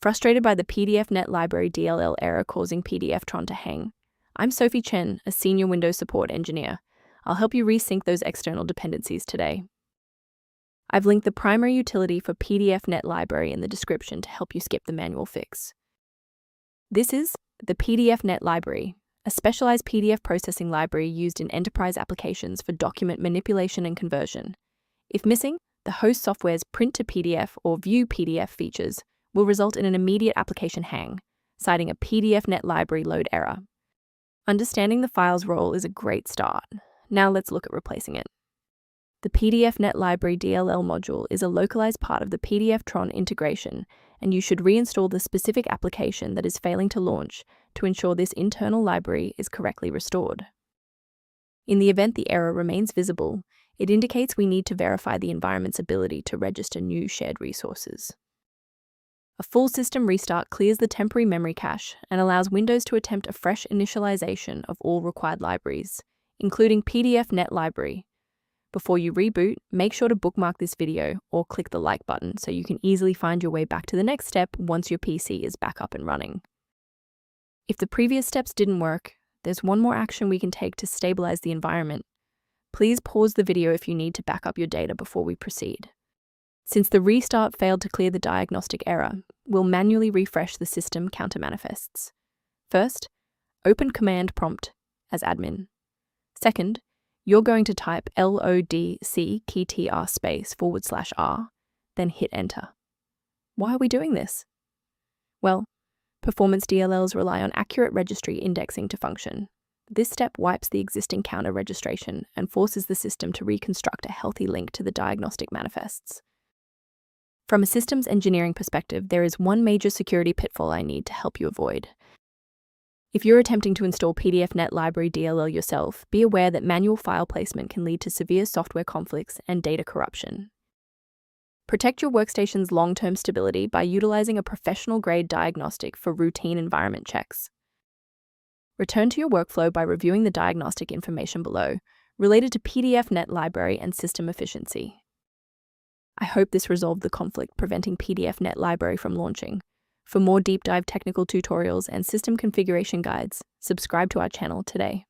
Frustrated by the Pdfnet Library DLL error causing PDFTron to hang? I'm Sophie Chen, a senior Windows support engineer. I'll help you resync those external dependencies today. I've linked the primary utility for Pdfnet library in the description to help you skip the manual fix. This is the Pdfnet library, a specialized PDF processing library used in enterprise applications for document manipulation and conversion. If missing, the host software's print to PDF or view PDF features will result in an immediate application hang, citing a Pdfnet library load error. Understanding the file's role is a great start. Now let's look at replacing it. The Pdfnet library DLL module is a localized part of the PDFTron integration, and you should reinstall the specific application that is failing to launch to ensure this internal library is correctly restored. In the event the error remains visible, it indicates we need to verify the environment's ability to register new shared resources. A full system restart clears the temporary memory cache and allows Windows to attempt a fresh initialization of all required libraries, including Pdfnet library. Before you reboot, make sure to bookmark this video or click the like button so you can easily find your way back to the next step once your PC is back up and running. If the previous steps didn't work, there's one more action we can take to stabilize the environment. Please pause the video if you need to back up your data before we proceed. Since the restart failed to clear the diagnostic error, we'll manually refresh the system counter manifests. First, open command prompt as admin. Second, you're going to type lodc_r, then hit enter. Why are we doing this? Well, performance DLLs rely on accurate registry indexing to function. This step wipes the existing counter registration and forces the system to reconstruct a healthy link to the diagnostic manifests. From a systems engineering perspective, there is one major security pitfall I need to help you avoid. If you're attempting to install Pdfnet library DLL yourself, be aware that manual file placement can lead to severe software conflicts and data corruption. Protect your workstation's long-term stability by utilizing a professional-grade diagnostic for routine environment checks. Return to your workflow by reviewing the diagnostic information below, related to Pdfnet library and system efficiency. I hope this resolved the conflict preventing Pdfnet library from launching. For more deep dive technical tutorials and system configuration guides, subscribe to our channel today.